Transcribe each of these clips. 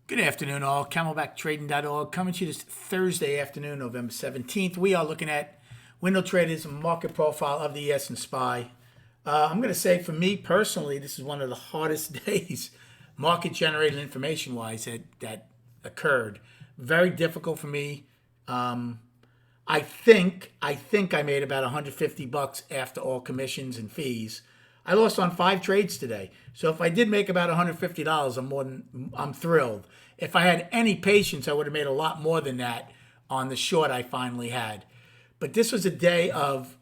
Good afternoon, all. CamelbackTrading.org coming to you this Thursday afternoon, November 17th. We are looking at window traders market profile of the ES and SPY. I'm going to say for me personally, this is one of the hardest days market generated information wise that occurred. Very difficult for me. I think I made about 150 bucks after all commissions and fees. I lost on 5 trades today. So if I did make about $150, I'm thrilled. If I had any patience, I would have made a lot more than that on the short I finally had. But this was a day of,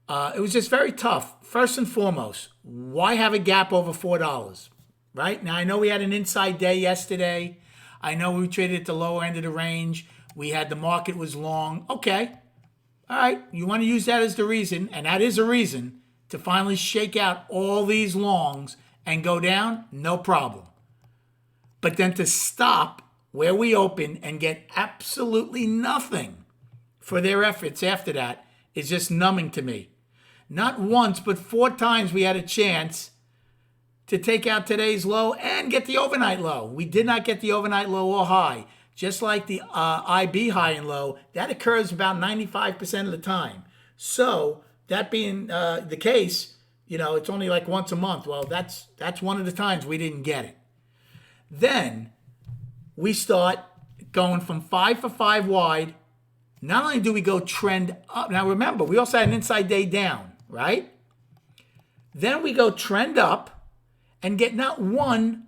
it was just very tough. First and foremost, why have a gap over $4, right? Now, I know we had an inside day yesterday. I know we traded at the lower end of the range. We had the market was long. Okay. All right. You want to use that as the reason, and that is a reason to finally shake out all these longs and go down, no problem. But then to stop where we open and get absolutely nothing for their efforts after that is just numbing to me. Not once, but 4 times we had a chance to take out today's low and get the overnight low. We did not get the overnight low or high. Just like the IB high and low, that occurs about 95% of the time. So that being the case, it's only like once a month. Well, that's one of the times we didn't get it. Then we start going from 5 for 5 wide. Not only do we go trend up. Now remember, we also had an inside day down, right? Then we go trend up and get not one,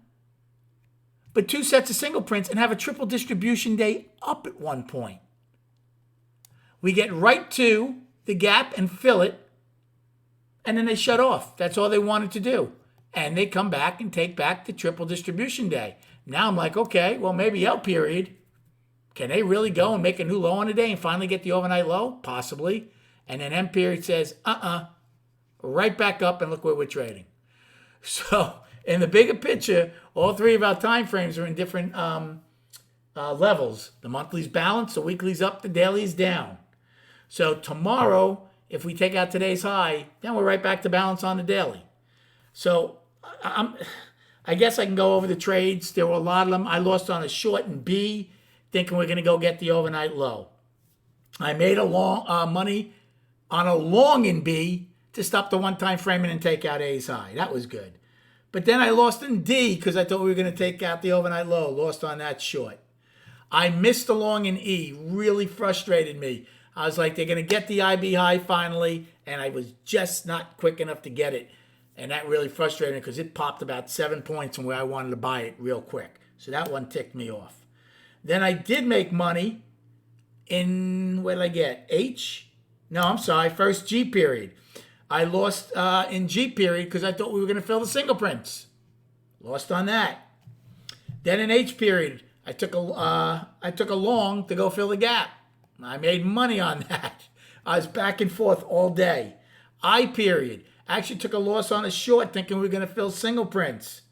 but 2 sets of single prints and have a triple distribution day up at one point. We get right to the gap and fill it, and then they shut off. That's all they wanted to do. And they come back and take back the triple distribution day. Now I'm like, okay, well, maybe L period. Can they really go and make a new low on the day and finally get the overnight low? Possibly. And then M period says, right back up, and look where we're trading. So in the bigger picture, all 3 of our time frames are in different levels. The monthly's balanced, the weekly's up, the daily's down. So tomorrow, if we take out today's high, then we're right back to balance on the daily. So I guess I can go over the trades. There were a lot of them. I lost on a short in B, thinking we're going to go get the overnight low. I made a long money on a long in B to stop the one-time framing and take out A's high. That was good. But then I lost in D because I thought we were going to take out the overnight low. Lost on that short. I missed the long in E. Really frustrated me. I was like, they're going to get the IB high finally, and I was just not quick enough to get it. And that really frustrated me because it popped about 7 points from where I wanted to buy it real quick. So that one ticked me off. Then I did make money in, what did I get? H? No, I'm sorry, first G period. I lost in G period because I thought we were going to fill the single prints. Lost on that. Then in H period, I took a long to go fill the gap. I made money on that. I was back and forth all day. I period. Actually took a loss on a short thinking we were going to fill single prints.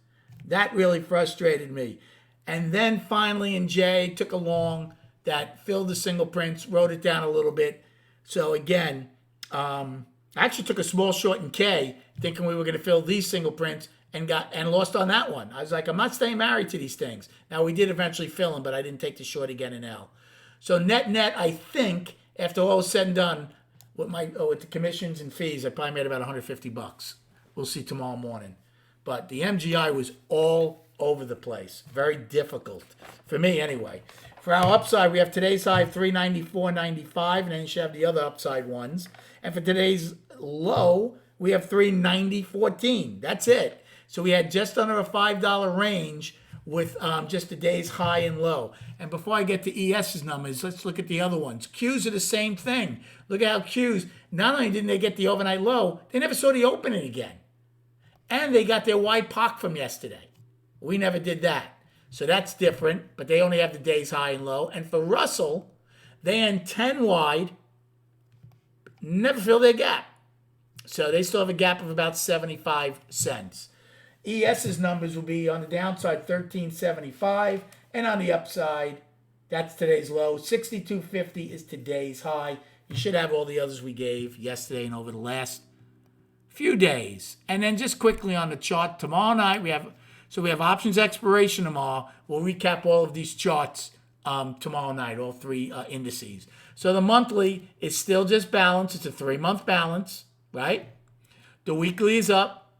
That really frustrated me. And then finally in J, took a long that filled the single prints, wrote it down a little bit. So again, I actually took a small short in K thinking we were going to fill these single prints and lost on that one. I was like, I'm not staying married to these things. Now we did eventually fill them, but I didn't take the short again in L. So net, I think, after all was said and done, with the commissions and fees, I probably made about 150 bucks. We'll see tomorrow morning. But the MGI was all over the place. Very difficult. For me, anyway. For our upside, we have today's high of 394.95, and then you should have the other upside ones. And for today's low, we have 390.14. That's it. So we had just under a $5 range with just the day's high and low. And before I get to ES's numbers, let's look at the other ones. Q's are the same thing. Look at how Q's, not only didn't they get the overnight low, they never saw the opening again. And they got their wide POC from yesterday. We never did that. So that's different, but they only have the day's high and low. And for Russell, they end 10 wide, never fill their gap. So they still have a gap of about 75 cents. ES's numbers will be on the downside 13.75, and on the upside, that's today's low. 62.50 is today's high. You should have all the others we gave yesterday and over the last few days. And then just quickly on the chart, tomorrow night we have So we have options expiration tomorrow. We'll recap all of these charts tomorrow night, all three indices. So the monthly is still just balance. It's a 3-month balance, right? The weekly is up.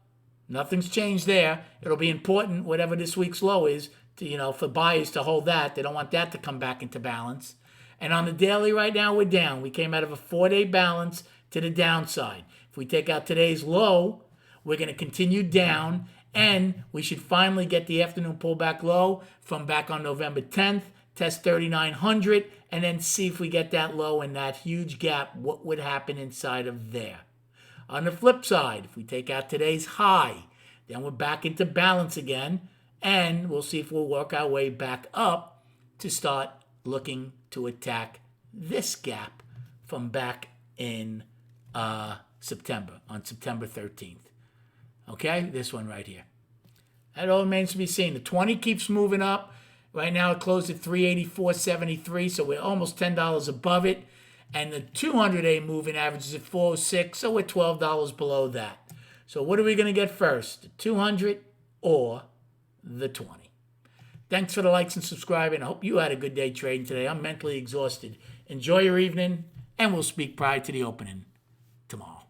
Nothing's changed there. It'll be important, whatever this week's low is, to, for buyers to hold that. They don't want that to come back into balance. And on the daily right now, we're down. We came out of a 4-day balance to the downside. If we take out today's low, we're going to continue down, and we should finally get the afternoon pullback low from back on November 10th, test 3,900, and then see if we get that low and that huge gap, what would happen inside of there. On the flip side, if we take out today's high, then we're back into balance again, and we'll see if we'll work our way back up to start looking to attack this gap from back in September, on September 13th. Okay, this one right here. That all remains to be seen. The 20 keeps moving up. Right now it closed at 384.73, so we're almost $10 above it. And the 200-day moving average is at 406, so we're $12 below that. So what are we going to get first, the 200 or the 20? Thanks for the likes and subscribing. I hope you had a good day trading today. I'm mentally exhausted. Enjoy your evening, and we'll speak prior to the opening tomorrow.